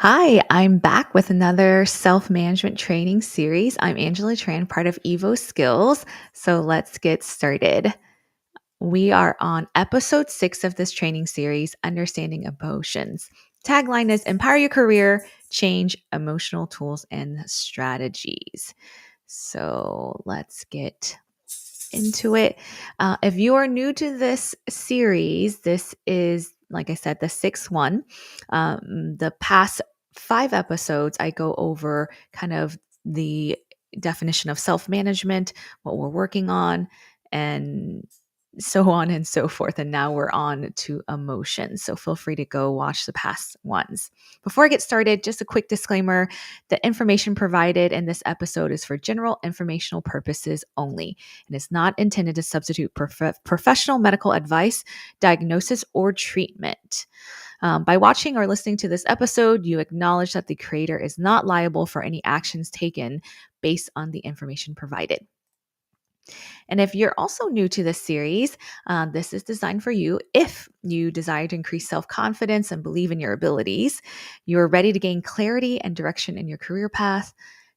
Hi, I'm back with another self management training series. I'm Angela Tran, part of Evo Skills. So let's get started. We are on episode 6 of this training series, Understanding Emotions. Tagline is Empower Your Career, Change Emotional Tools and Strategies. So let's get into it. If you are new to this series, this is, like I said, the sixth one. The past 5 episodes, I go over kind of the definition of self management, what we're working on, and so on and so forth. And now we're on to emotions. So feel free to go watch the past ones. Before I get started, just a quick disclaimer: the information provided in this episode is for general informational purposes only and is not intended to substitute professional medical advice, diagnosis, or treatment. By watching or listening to this episode, you acknowledge that the creator is not liable for any actions taken based on the information provided. And if you're also new to this series, this is designed for you if you desire to increase self confidence and believe in your abilities. You're ready to gain clarity and direction in your career path.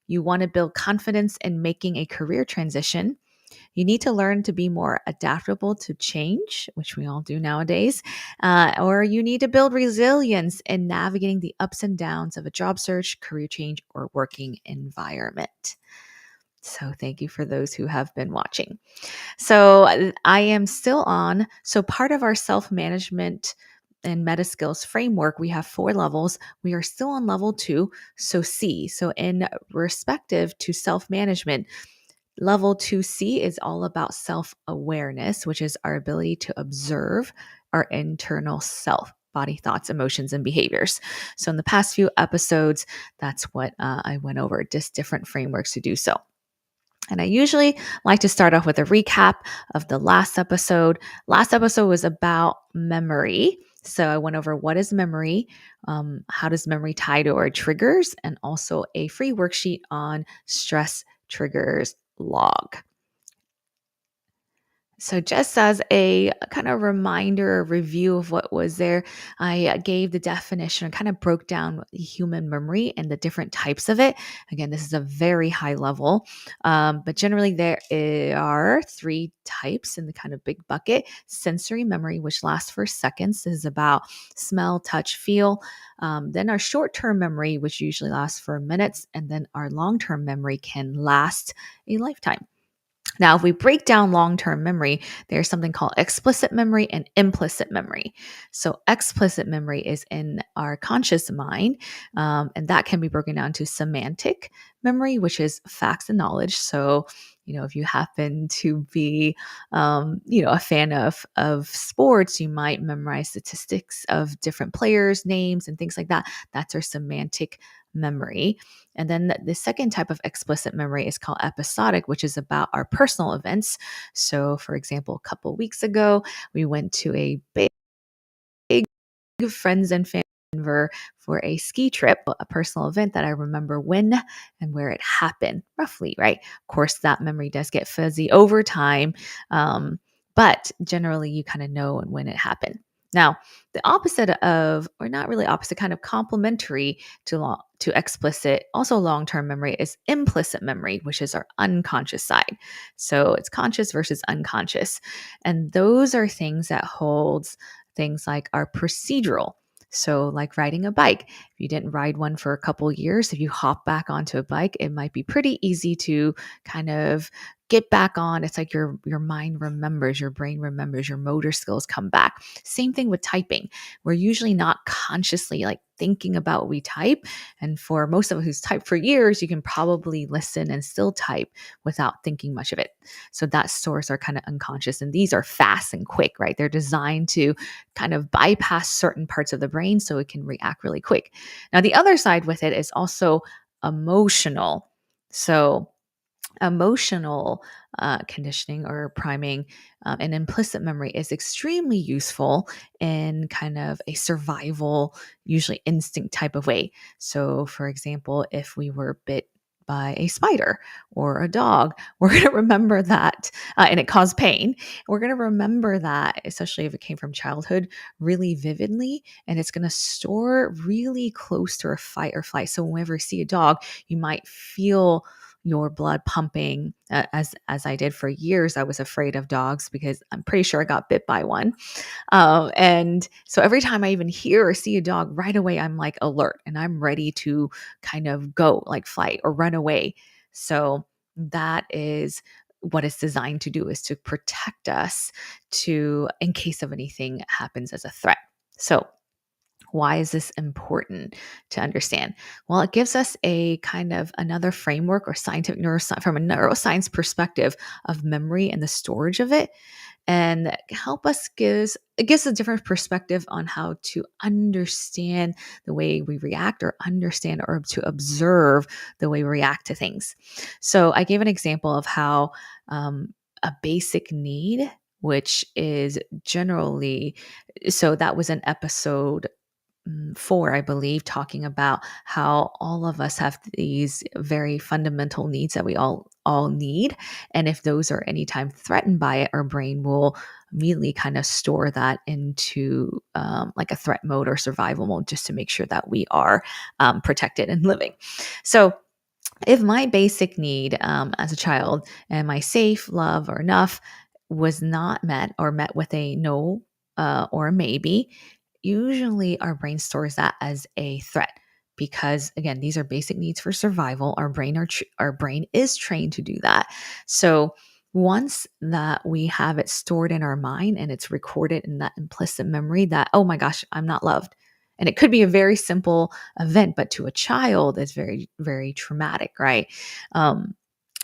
You want to build confidence in making a career transition. You need to learn to be more adaptable to change, which we all do nowadays, or you need to build resilience in navigating the ups and downs of a job search, career change, or working environment. So, thank you for those who have been watching. So I am still on. So part of our self-management and meta skills framework, we have 4 levels. We are still on level 2. So C. So in respective to self-management, level 2C is all about self-awareness, which is our ability to observe our internal self, body, thoughts, emotions, and behaviors. So in the past few episodes, that's what I went over, just different frameworks to do so. And I usually like to start off with a recap of the last episode. Last episode was about memory. So I went over what is memory, how does memory tie to our triggers, and also a free worksheet on stress triggers log. So, just as a kind of reminder, review of what was there, I gave the definition and kind of broke down human memory and the different types of it. Again, this is a very high level, but generally, there are 3 types in the kind of big bucket: sensory memory, which lasts for seconds. This is about smell, touch, feel. Then our short term memory, which usually lasts for minutes. And then our long term memory can last a lifetime. Now, if we break down long term memory, there's something called explicit memory and implicit memory. So, explicit memory is in our conscious mind, and that can be broken down to semantic memory, which is facts and knowledge. So, if you happen to be, a fan of sports, you might memorize statistics of different players, names, and things like that. That's our semantic memory. And then the second type of explicit memory is called episodic, which is about our personal events. So, for example, a couple weeks ago, we went to a big friends and family in Denver for a ski trip, a personal event that I remember when and where it happened, roughly, right? Of course, that memory does get fuzzy over time, but generally you kind of know when it happened. Now, the opposite of, or not really opposite, kind of complementary to explicit, also long-term memory is implicit memory, which is our unconscious side. So it's conscious versus unconscious. And those are things that holds things like our procedural. So, like riding a bike, if you didn't ride one for a couple years, if you hop back onto a bike, it might be pretty easy to kind of get back on. It's like your mind remembers, your brain remembers, your motor skills come back. Same thing with typing. We're usually not consciously like thinking about what we type. And for most of us who's typed for years, you can probably listen and still type without thinking much of it. So that stores are kind of unconscious, and these are fast and quick, right? They're designed to kind of bypass certain parts of the brain so it can react really quick. Now, the other side with it is also emotional. So emotional conditioning or priming and implicit memory is extremely useful in kind of a survival, usually instinct type of way. So, for example, if we were bit by a spider or a dog, we're going to remember that, and it caused pain. We're going to remember that, especially if it came from childhood, really vividly, and it's going to store really close to a fight or flight. So whenever you see a dog, you might feel your blood pumping. As I did for years, I was afraid of dogs because I'm pretty sure I got bit by one. And so every time I even hear or see a dog, right away I'm like alert and I'm ready to kind of go, like flight or run away. So that is what it's designed to do, is to protect us, to in case of anything happens as a threat. So why is this important to understand? Well, it gives us a kind of another framework or scientific neuroscience, from a neuroscience perspective, of memory and the storage of it, and help us gives it gives a different perspective on how to understand the way we react, or understand or to observe the way we react to things. So I gave an example of how a basic need, which is generally, so that was an episode 4, I believe, talking about how all of us have these very fundamental needs that we all need, and if those are anytime threatened by it, our brain will immediately kind of store that into like a threat mode or survival mode, just to make sure that we are protected and living. So if my basic need as a child, am I safe, love, or enough, was not met, or met with a no or a maybe, usually our brain stores that as a threat, because again, these are basic needs for survival. Our brain is trained to do that. So once that we have it stored in our mind and it's recorded in that implicit memory that, oh my gosh, I'm not loved. And it could be a very simple event, but to a child, it's very, very traumatic, right? Um,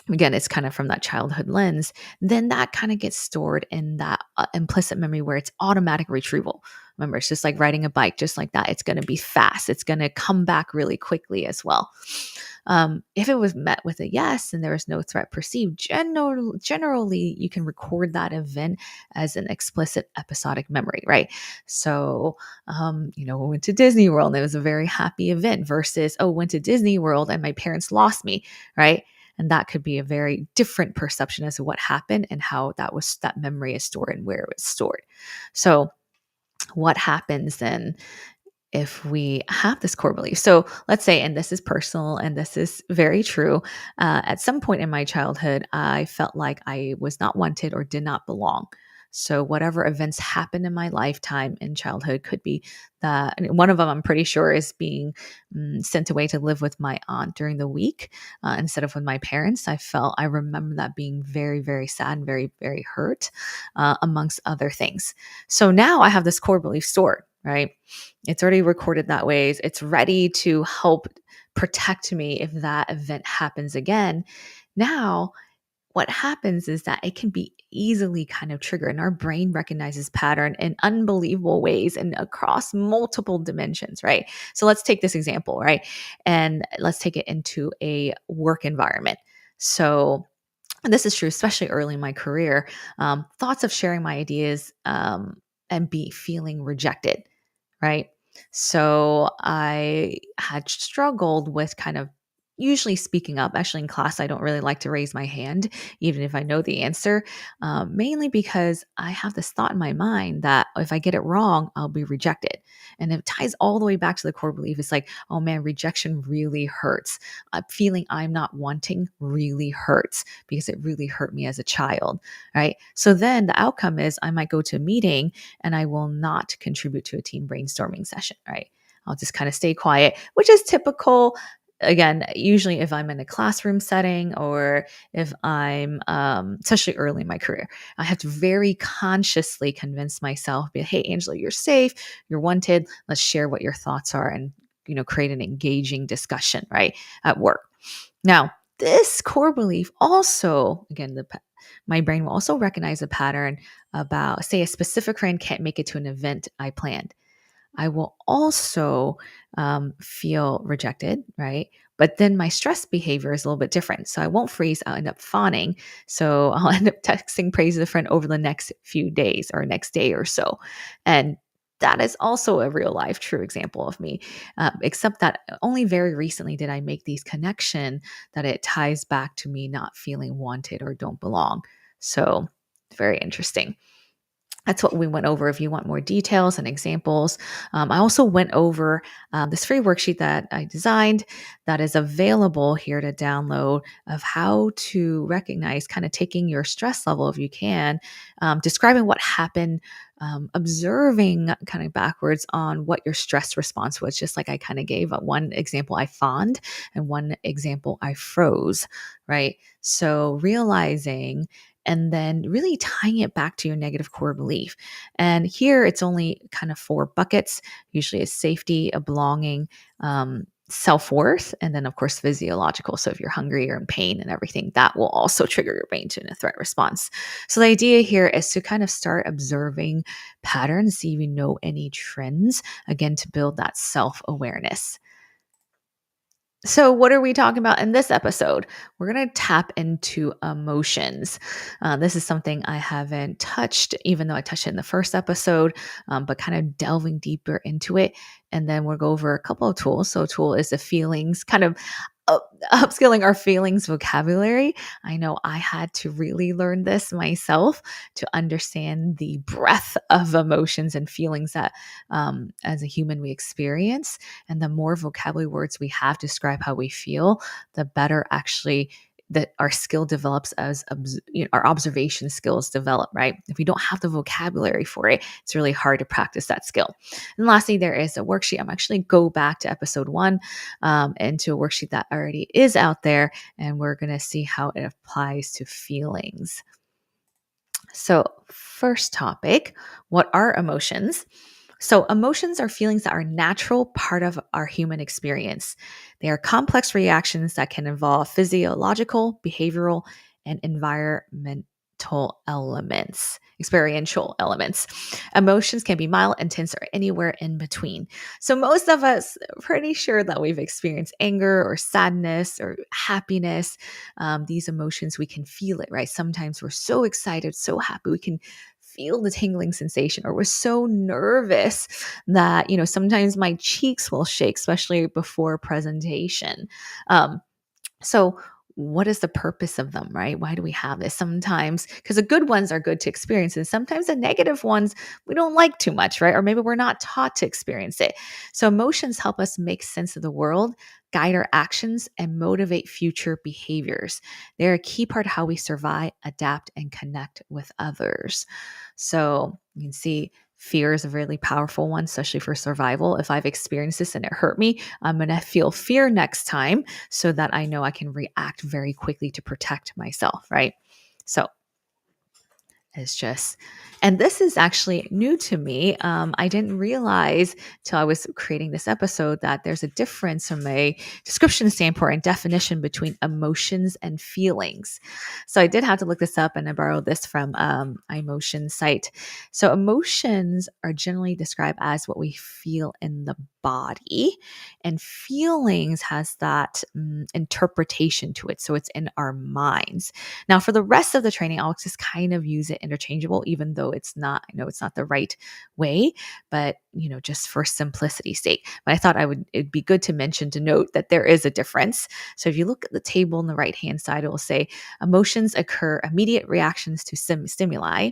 Again, it's kind of from that childhood lens. Then that kind of gets stored in that implicit memory, where it's automatic retrieval. Remember, it's just like riding a bike, just like that. It's going to be fast. It's going to come back really quickly as well. If it was met with a yes and there was no threat perceived, generally you can record that event as an explicit episodic memory, right? So, we went to Disney World and it was a very happy event, versus, oh, went to Disney World and my parents lost me, right? And that could be a very different perception as to what happened and how that memory is stored and where it was stored. So what happens then if we have this core belief? So let's say, and this is personal and this is very true, at some point in my childhood, I felt like I was not wanted or did not belong. So whatever events happened in my lifetime in childhood, could be that, and one of them I'm pretty sure is being sent away to live with my aunt during the week instead of with my parents. I remember that being very, very sad and very, very hurt, amongst other things. So now I have this core belief stored, right? It's already recorded that ways. It's ready to help protect me if that event happens again. Now, what happens is that it can be easily kind of triggered, and our brain recognizes pattern in unbelievable ways and across multiple dimensions, right? So let's take this example, right? And let's take it into a work environment. So, and this is true, especially early in my career, thoughts of sharing my ideas, and be feeling rejected, right? So I had struggled with kind of usually speaking up. Actually, in class, I don't really like to raise my hand, even if I know the answer, mainly because I have this thought in my mind that if I get it wrong, I'll be rejected. And it ties all the way back to the core belief. It's like, oh man, rejection really hurts. Feeling I'm not wanting really hurts because it really hurt me as a child, right? So then the outcome is I might go to a meeting and I will not contribute to a team brainstorming session, right? I'll just kind of stay quiet, which is typical. Again, usually if I'm in a classroom setting, or if I'm, especially early in my career, I have to very consciously convince myself, hey, Angela, you're safe, you're wanted. Let's share what your thoughts are, and create an engaging discussion, right, at work. Now, this core belief also, again, my brain will also recognize a pattern about, say, a specific friend can't make it to an event I planned. I will also feel rejected, right? But then my stress behavior is a little bit different. So I won't freeze, I'll end up fawning. So I'll end up texting praise to the friend over the next few days or next day or so. And That is also a real life true example of me, except that only very recently did I make these connection that it ties back to me not feeling wanted or don't belong. So very interesting. That's what we went over. If you want more details and examples, I also went over this free worksheet that I designed that is available here to download of how to recognize, kind of taking your stress level if you can, describing what happened, observing kind of backwards on what your stress response was, just like I kind of gave one example I fawned and one example I froze, right? So realizing and then really tying it back to your negative core belief. And here it's only kind of four buckets, usually a safety, a belonging, self-worth, and then of course physiological. So if you're hungry or in pain and everything, that will also trigger your brain to a threat response. So the idea here is to kind of start observing patterns, see if you know any trends, again, to build that self-awareness. So, what are we talking about in this episode? We're going to tap into emotions. This is something I haven't touched, even though I touched it in the first episode, but kind of delving deeper into it. And then we'll go over a couple of tools. So, a tool is the feelings, kind of upskilling our feelings vocabulary. I know I had to really learn this myself to understand the breadth of emotions and feelings that as a human we experience. And the more vocabulary words we have to describe how we feel, the better actually that our skill develops as our observation skills develop, right? If we don't have the vocabulary for it, it's really hard to practice that skill. And lastly, there is a worksheet. I'm actually go back to episode 1 and to a worksheet that already is out there, and we're going to see how it applies to feelings. So, first topic, what are emotions? So, emotions are feelings that are natural part of our human experience. They are complex reactions that can involve physiological, behavioral, and experiential elements. Emotions can be mild, intense, or anywhere in between. So, most of us are pretty sure that we've experienced anger or sadness or happiness. These emotions, we can feel it, right? Sometimes we're so excited, so happy, we can feel the tingling sensation, or we're so nervous that, sometimes my cheeks will shake, especially before presentation. So what is the purpose of them, right? Why do we have this? Sometimes, because the good ones are good to experience, and sometimes the negative ones we don't like too much, right? Or maybe we're not taught to experience it. So emotions help us make sense of the world, guide our actions, and motivate future behaviors. They're a key part of how we survive, adapt, and connect with others. So you can see fear is a really powerful one, especially for survival. If I've experienced this and it hurt me, I'm going to feel fear next time so that I know I can react very quickly to protect myself, right? So it's just, and this is actually new to me. I didn't realize till I was creating this episode that there's a difference from a description standpoint and definition between emotions and feelings. So I did have to look this up, and I borrowed this from iMotion site. So emotions are generally described as what we feel in the body, and feelings has that interpretation to it. So it's in our minds. Now, for the rest of the training, I'll just kind of use it interchangeable, even though it's not, I know it's not the right way, but just for simplicity's sake. But I thought it'd be good to mention, to note that there is a difference. So if you look at the table on the right-hand side, it will say emotions occur immediate reactions to stimuli.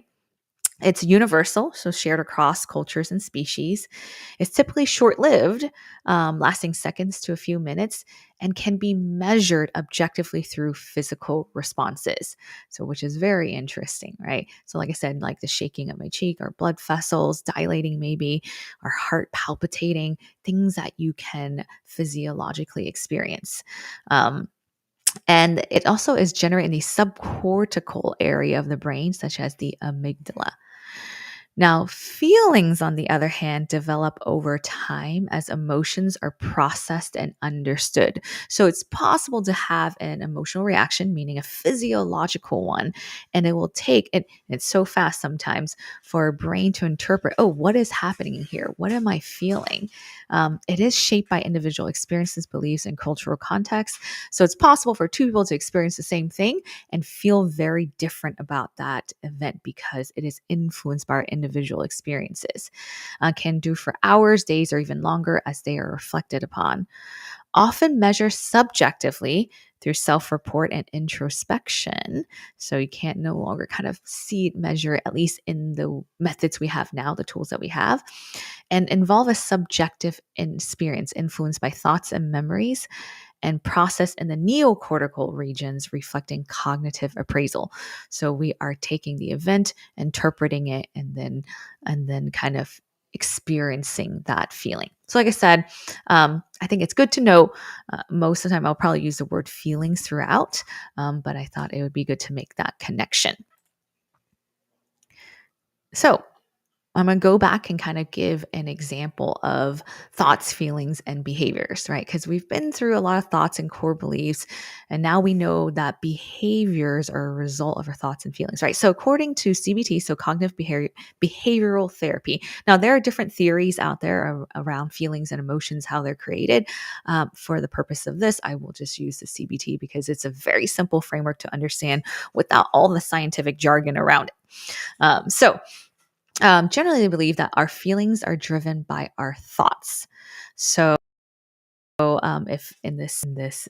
It's universal, so shared across cultures and species. It's typically short-lived, lasting seconds to a few minutes, and can be measured objectively through physical responses. So, which is very interesting, right? So, like I said, like the shaking of my cheek, our blood vessels dilating, maybe our heart palpitating, things that you can physiologically experience. And it also is generated in the subcortical area of the brain, such as the amygdala. Now, feelings, on the other hand, develop over time as emotions are processed and understood. So it's possible to have an emotional reaction, meaning a physiological one, and it will take it. It's so fast sometimes for our brain to interpret, oh, what is happening here? What am I feeling? It is shaped by individual experiences, beliefs, and cultural context. So it's possible for two people to experience the same thing and feel very different about that event because it is influenced by our individual individual experiences, can do for hours, days, or even longer as they are reflected upon, often measure subjectively through self-report and introspection. So you can't no longer kind of see it, measure it, at least in the methods we have now, the tools that we have, and involve a subjective experience influenced by thoughts and memories and processed in the neocortical regions reflecting cognitive appraisal. So we are taking the event, interpreting it, and then kind of experiencing that feeling. So like I said, I think it's good to know, most of the time I'll probably use the word feelings throughout, but I thought it would be good to make that connection. So I'm going to go back and kind of give an example of thoughts, feelings, and behaviors, right? Because we've been through a lot of thoughts and core beliefs, and now we know that behaviors are a result of our thoughts and feelings, right? So, according to CBT, so cognitive behavioral therapy, now there are different theories out there around feelings and emotions, how they're created. For the purpose of this, I will just use the CBT because it's a very simple framework to understand without all the scientific jargon around it. Generally, they believe that our feelings are driven by our thoughts. So, if in this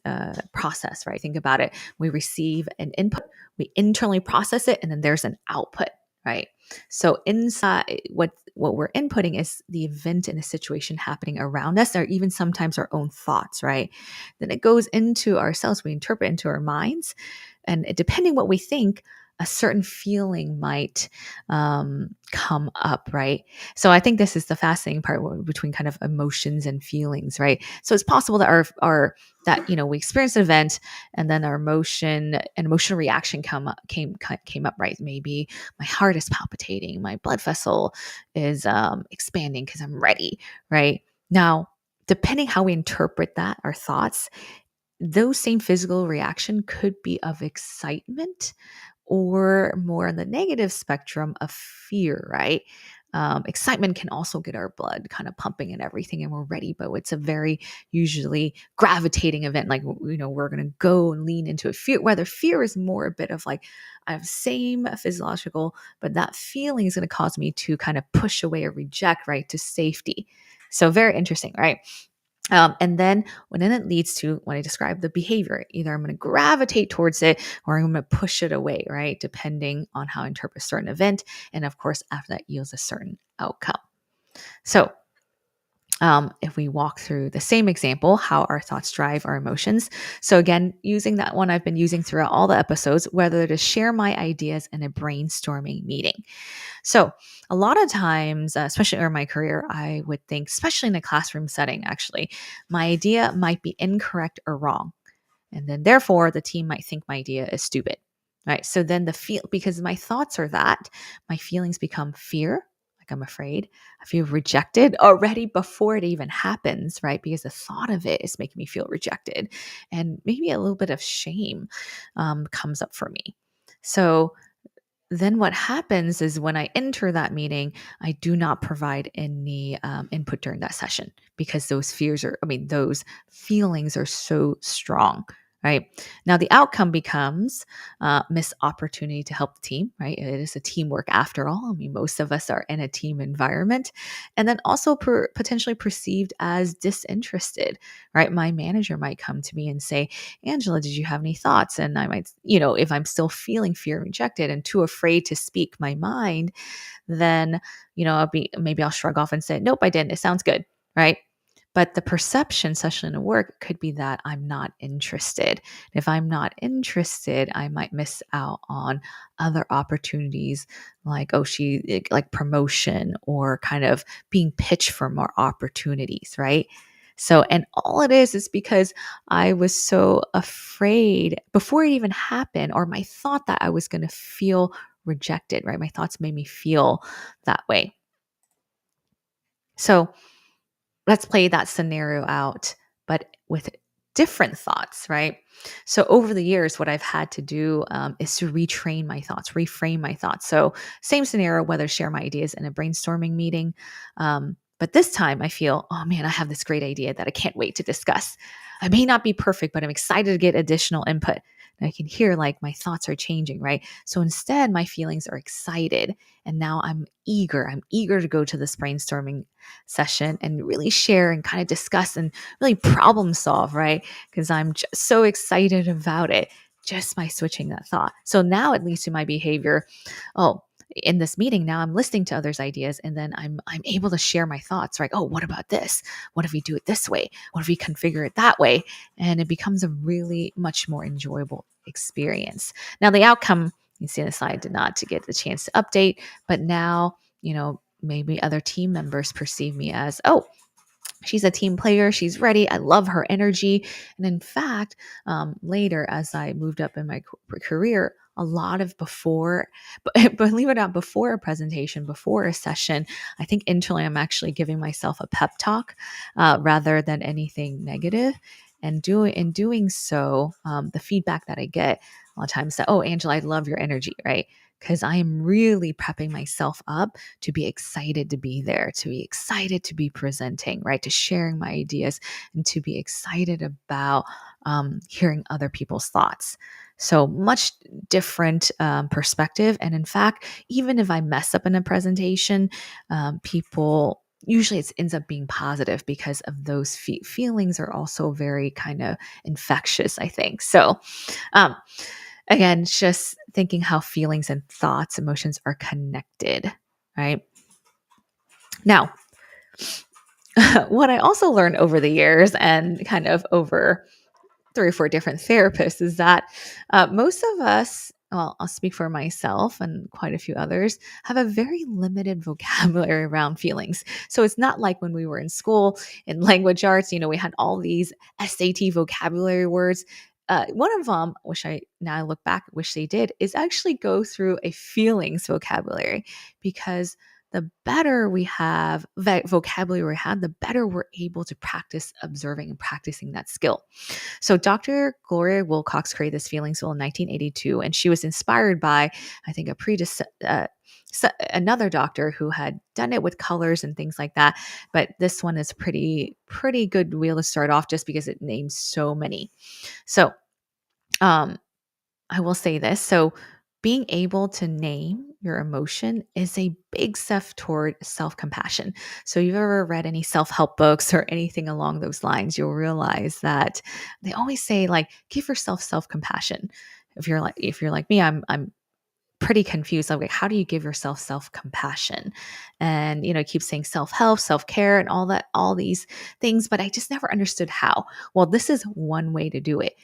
process, right, think about it, we receive an input, we internally process it, and then there's an output, right? So inside what we're inputting is the event and the situation happening around us, or even sometimes our own thoughts, right? Then it goes into ourselves, we interpret into our minds, and depending what we think, a certain feeling might come up, right? So I think this is the fascinating part between kind of emotions and feelings, right? So it's possible that our that we experience an event, and then our emotional reaction came up, right? Maybe my heart is palpitating, my blood vessel is expanding because I'm ready, right? Now, depending how we interpret that, our thoughts, those same physical reaction could be of excitement or more on the negative spectrum of fear, right? Excitement can also get our blood kind of pumping and everything, and we're ready, but it's a very usually gravitating event. Like, we're going to go and lean into a fear, whether fear is more a bit of like, I have same physiological, but that feeling is going to cause me to kind of push away or reject, right, to safety. So very interesting, right? And then when it leads to, when I describe the behavior, either I'm going to gravitate towards it or I'm going to push it away, right? Depending on how I interpret a certain event. And of course, after that yields a certain outcome. So if we walk through the same example, how our thoughts drive our emotions. So again, using that one I've been using throughout all the episodes, whether to share my ideas in a brainstorming meeting. So a lot of times, especially in my career, I would think, especially in a classroom setting, actually, my idea might be incorrect or wrong. And then therefore the team might think my idea is stupid. Right. So then because my thoughts are that, my feelings become fear, like I'm afraid. I feel rejected already before it even happens, right? Because the thought of it is making me feel rejected. And maybe a little bit of shame comes up for me. So then what happens is when I enter that meeting, I do not provide any input during that session because those feelings are so strong, right? Now, the outcome becomes missed opportunity to help the team, right? It is a teamwork after all. I mean, most of us are in a team environment. And then also potentially perceived as disinterested, right? My manager might come to me and say, Angela, did you have any thoughts? And I might, if I'm still feeling fear and rejected and too afraid to speak my mind, then, maybe I'll shrug off and say, nope, I didn't. It sounds good. Right. But the perception, especially in work, could be that I'm not interested. If I'm not interested, I might miss out on other opportunities like, like promotion or kind of being pitched for more opportunities. Right. So, and all it is because I was so afraid before it even happened, or my thought that I was going to feel rejected, right? My thoughts made me feel that way. So let's play that scenario out, but with different thoughts, right? So over the years, what I've had to do is to retrain my thoughts, reframe my thoughts. So same scenario, whether share my ideas in a brainstorming meeting, But this time I feel, oh man, I have this great idea that I can't wait to discuss. I may not be perfect, but I'm excited to get additional input. And I can hear like my thoughts are changing, right? So instead, my feelings are excited. And now I'm eager. I'm eager to go to this brainstorming session and really share and kind of discuss and really problem solve, right? Because I'm just so excited about it just by switching that thought. So now it leads to my behavior. Oh, in this meeting now I'm listening to others' ideas and then I'm able to share my thoughts, right? Oh, what about this? What if we do it this way? What if we configure it that way? And it becomes a really much more enjoyable experience. Now the outcome you see on the slide did not to get the chance to update, but now, maybe other team members perceive me as, oh, she's a team player. She's ready. I love her energy. And in fact, later, as I moved up in my career, a lot of before, believe it or not, before a presentation, before a session, I think internally I'm actually giving myself a pep talk rather than anything negative. And in doing so, the feedback that I get a lot of times that, oh, Angela, I love your energy, right? Because I am really prepping myself up to be excited to be there, to be excited to be presenting, right? To sharing my ideas and to be excited about hearing other people's thoughts. So much different perspective. And in fact, even if I mess up in a presentation, people usually it ends up being positive because of those feelings are also very kind of infectious, I think. So, um, again, just thinking how feelings and thoughts, emotions are connected, right? Now, what I also learned over the years and kind of over 3 or 4 different therapists is that most of us, well, I'll speak for myself and quite a few others, have a very limited vocabulary around feelings. So it's not like when we were in school in language arts, we had all these SAT vocabulary words. One of them, which I now I look back, wish they did, is actually go through a feelings vocabulary because the better we have vocabulary we have, the better we're able to practice observing and practicing that skill. So Dr. Gloria Wilcox created this feelings wheel in 1982, and she was inspired by, I think, another doctor who had done it with colors and things like that. But this one is pretty good wheel to start off just because it names so many. So um, I will say this. So being able to name your emotion is a big step toward self-compassion. So if you've ever read any self-help books or anything along those lines, you'll realize that they always say like give yourself self-compassion. If you're like me, I'm pretty confused. I'm like, how do you give yourself self-compassion? And keep saying self-help, self-care, and all these things, but I just never understood how. Well, this is one way to do it.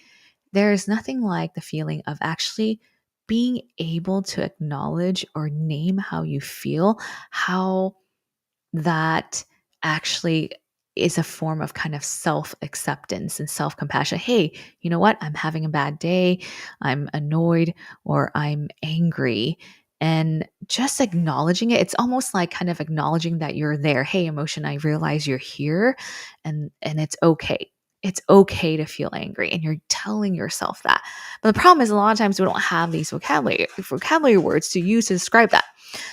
There is nothing like the feeling of actually being able to acknowledge or name how you feel, how that actually is a form of kind of self acceptance and self compassion. Hey, you know what? I'm having a bad day. I'm annoyed or I'm angry. And just acknowledging it, it's almost like kind of acknowledging that you're there. Hey, emotion, I realize you're here and it's okay. It's okay to feel angry. And you're telling yourself that. But the problem is a lot of times we don't have these vocabulary words to use to describe that.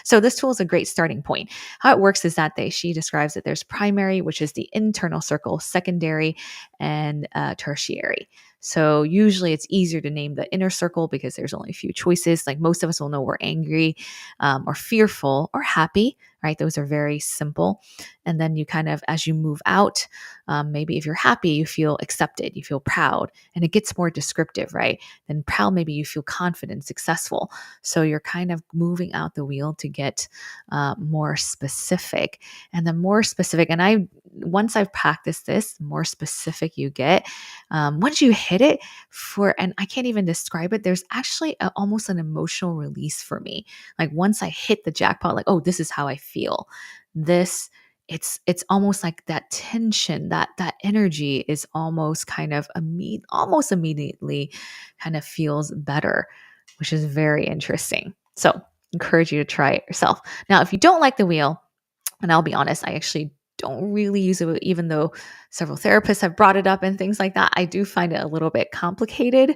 So this tool is a great starting point. How it works is that she describes that there's primary, which is the internal circle, secondary, and tertiary. So usually it's easier to name the inner circle because there's only a few choices. Like most of us will know we're angry or fearful or happy, right? Those are very simple. And then you kind of, as you move out, maybe if you're happy, you feel accepted, you feel proud, and it gets more descriptive, right? Then proud, maybe you feel confident, successful. So you're kind of moving out the wheel to get more specific. And the more specific, and once I've practiced this, the more specific you get. Once you hit it and I can't even describe it, there's actually almost an emotional release for me. Like once I hit the jackpot, like, oh, this is how I feel. It's almost like that tension, that energy is almost kind of almost immediately kind of feels better, which is very interesting. So encourage you to try it yourself. Now, if you don't like the wheel, and I'll be honest, I actually don't really use it, even though several therapists have brought it up and things like that. I do find it a little bit complicated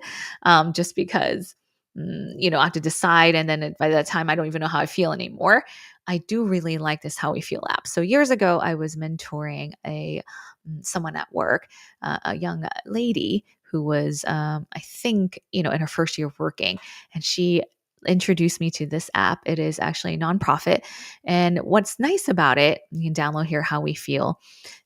just because, I have to decide. And then by that time, I don't even know how I feel anymore. I do really like this How We Feel app. So years ago, I was mentoring someone at work, a young lady who was, I think, in her first year of working, and she introduced me to this app. It is actually a nonprofit, and what's nice about it, you can download here, How We Feel,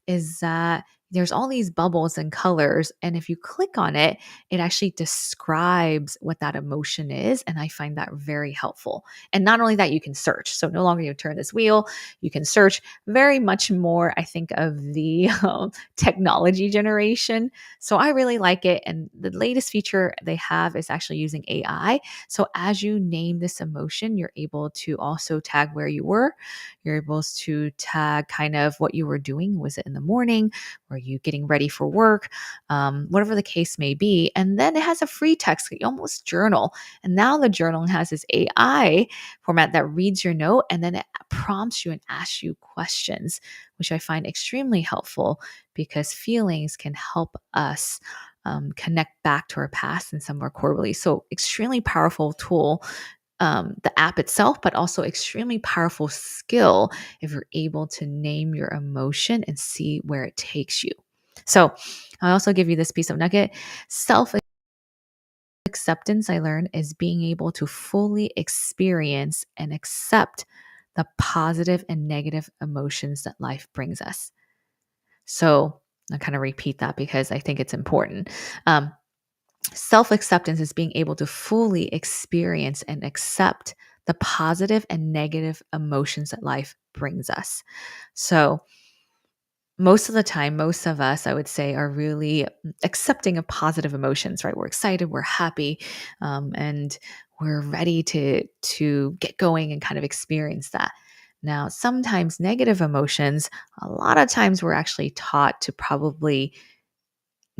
is that there's all these bubbles and colors. And if you click on it, it actually describes what that emotion is. And I find that very helpful. And not only that, you can search. So no longer you turn this wheel, you can search very much more, I think, of the technology generation. So I really like it. And the latest feature they have is actually using AI. So as you name this emotion, you're able to also tag where you were. You're able to tag kind of what you were doing. Was it in the morning? Were you getting ready for work? Whatever the case may be. And then it has a free text, you almost journal. And now the journal has this AI format that reads your note and then it prompts you and asks you questions, which I find extremely helpful because feelings can help us connect back to our past and some of our core beliefs. So, extremely powerful tool, the app itself, but also extremely powerful skill if you're able to name your emotion and see where it takes you. So I also give you this piece of nugget. Self acceptance, I learned, is being able to fully experience and accept the positive and negative emotions that life brings us. So I kind of repeat that because I think it's important. Um, Self acceptance is being able to fully experience and accept the positive and negative emotions that life brings us. So, most of the time, most of us, I would say, are really accepting of positive emotions, right? We're excited, we're happy, and we're ready to get going and kind of experience that. Now, sometimes negative emotions, a lot of times we're actually taught to probably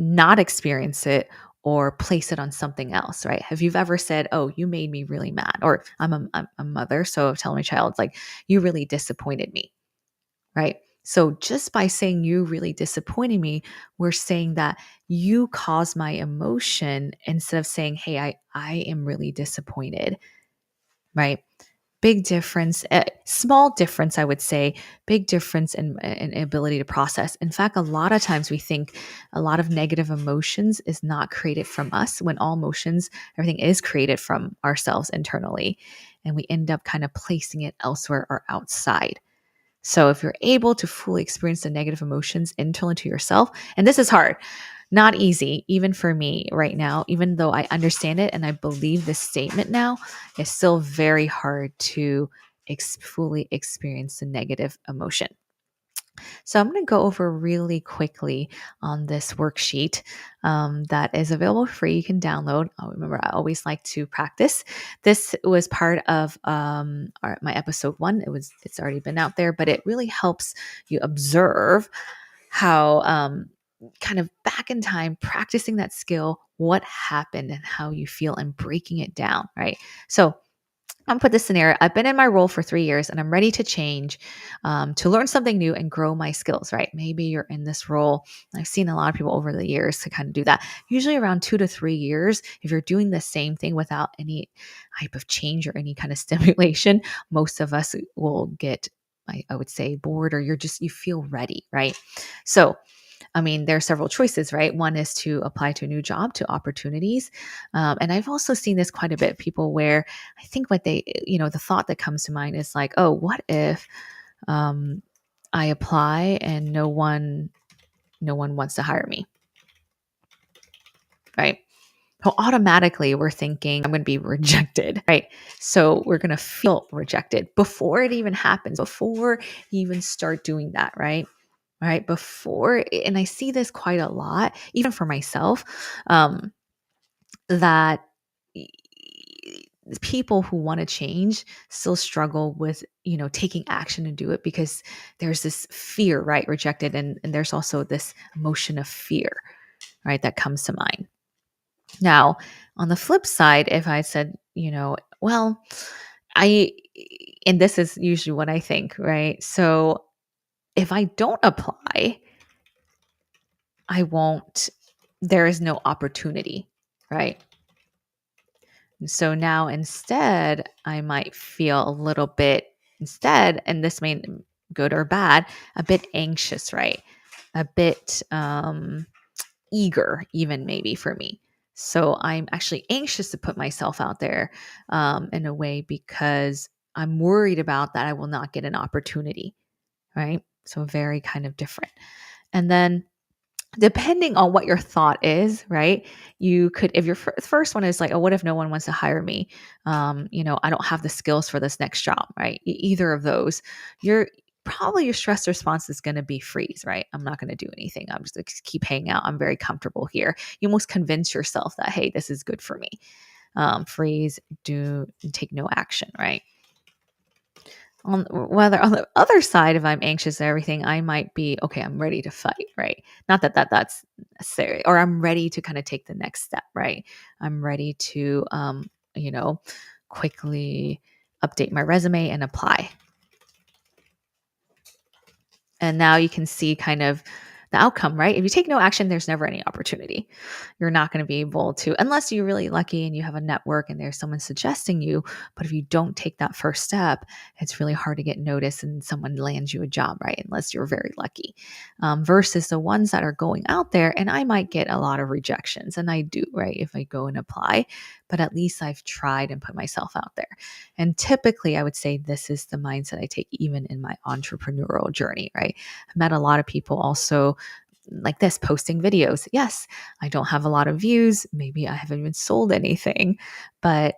not experience it or place it on something else, right? Have you ever said, "Oh, you made me really mad," or I'm a mother, so I tell my child, like, "You really disappointed me," right? So just by saying you really disappointed me, we're saying that you caused my emotion instead of saying, "Hey, I am really disappointed," right? Big difference, small difference, I would say, big difference in ability to process. In fact, a lot of times we think a lot of negative emotions is not created from us when all emotions, everything is created from ourselves internally. And we end up kind of placing it elsewhere or outside. So if you're able to fully experience the negative emotions internally to yourself, and this is hard, not easy, even for me right now, even though I understand it and I believe this statement now, it's still very hard to fully experience the negative emotion. So I'm going to go over really quickly on this worksheet that is available free. You can download. Remember, I always like to practice. This was part of my episode 1. It's already been out there, but it really helps you observe how kind of back in time practicing that skill, what happened and how you feel and breaking it down, right? So I'm put this scenario. I've been in my role for 3 years and I'm ready to change, to learn something new and grow my skills, right? Maybe you're in this role. I've seen a lot of people over the years to kind of do that. Usually around 2 to 3 years, if you're doing the same thing without any type of change or any kind of stimulation, most of us will get, I would say, bored, or you feel ready, right? So I mean, there are several choices, right? One is to apply to a new job, to opportunities. And I've also seen this quite a bit, people where I think the thought that comes to mind is like, oh, what if um, I apply and no one wants to hire me, right? So automatically we're thinking I'm going to be rejected, right? So we're going to feel rejected before it even happens, before you even start doing that, right? Right before, and I see this quite a lot, even for myself, that y- people who want to change still struggle with taking action to do it because there's this fear, right? Rejected, and there's also this emotion of fear, right, that comes to mind. Now, on the flip side, if I said, well, I, and this is usually what I think, right? So if I don't apply, I won't, there is no opportunity, right? So now instead, I might feel a little bit instead, and this may good or bad, a bit anxious, right? A bit eager, even maybe for me. So I'm actually anxious to put myself out there in a way because I'm worried about that I will not get an opportunity, right? So very kind of different. And then depending on what your thought is, right? You could, if your first one is like, oh, what if no one wants to hire me? I don't have the skills for this next job, right? Either of those, you're probably your stress response is going to be freeze, right? I'm not going to do anything. I'm just going to keep hanging out. I'm very comfortable here. You almost convince yourself that, hey, this is good for me. Freeze, do, take no action, right? On the other side, if I'm anxious and everything, I might be okay. I'm ready to fight, right? Not that's necessary, or I'm ready to kind of take the next step, right? I'm ready to, you know, quickly update my resume and apply. And now you can see kind of the outcome, right? If you take no action, there's never any opportunity. You're not going to be able to, unless you're really lucky and you have a network and there's someone suggesting you. But if you don't take that first step, it's really hard to get noticed and someone lands you a job, right? Unless you're very lucky. Versus the ones that are going out there, and I might get a lot of rejections, and I do, right? If I go and apply, but at least I've tried and put myself out there. And typically, I would say this is the mindset I take even in my entrepreneurial journey, right? I've met a lot of people also like this, posting videos. Yes, I don't have a lot of views. Maybe I haven't even sold anything, but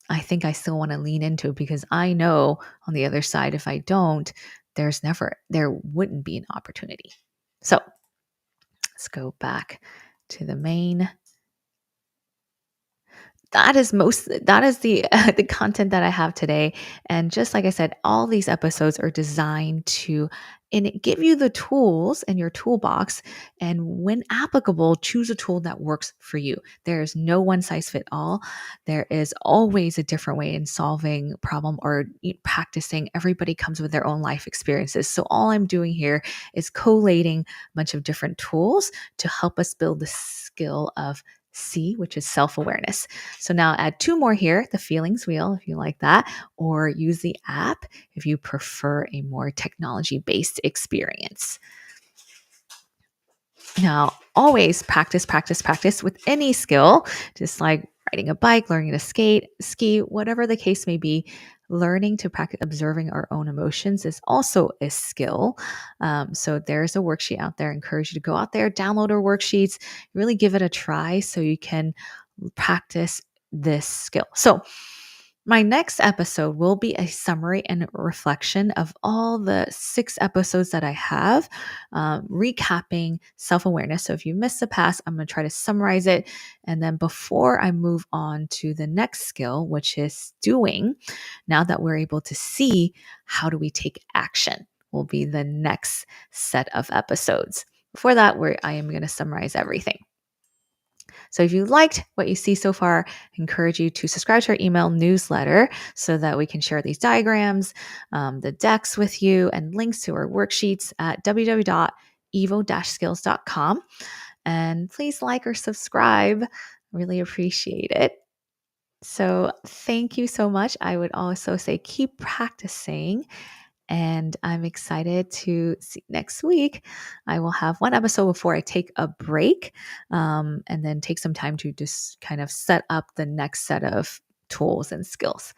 I think I still want to lean into it because I know on the other side, if I don't, there wouldn't be an opportunity. So let's go back to the main. That is the the content that I have today. And just like I said, all these episodes are designed to give you the tools in your toolbox, and when applicable, choose a tool that works for you. There is no one size fit all. There is always a different way in solving problem or practicing. Everybody comes with their own life experiences. So all I'm doing here is collating a bunch of different tools to help us build the skill of C, which is self-awareness. So now add two more here, the feelings wheel, if you like that, or use the app if you prefer a more technology-based experience. Now, always practice, practice, practice with any skill, just like riding a bike, learning to ski, whatever the case may be. Learning to practice observing our own emotions is also a skill. So there's a worksheet out there. I encourage you to go out there, download our worksheets, really give it a try so you can practice this skill. So my next episode will be a summary and reflection of all the 6 episodes that I have, recapping self awareness. So if you missed the past, I'm going to try to summarize it. And then before I move on to the next skill, which is doing, now that we're able to see how do we take action, will be the next set of episodes. Before that, I am going to summarize everything. So if you liked what you see so far, I encourage you to subscribe to our email newsletter so that we can share these diagrams, the decks with you, and links to our worksheets at www.evo-skills.com. And please like or subscribe. Really appreciate it. So thank you so much. I would also say keep practicing. And I'm excited to see next week. I will have one episode before I take a break, and then take some time to just kind of set up the next set of tools and skills.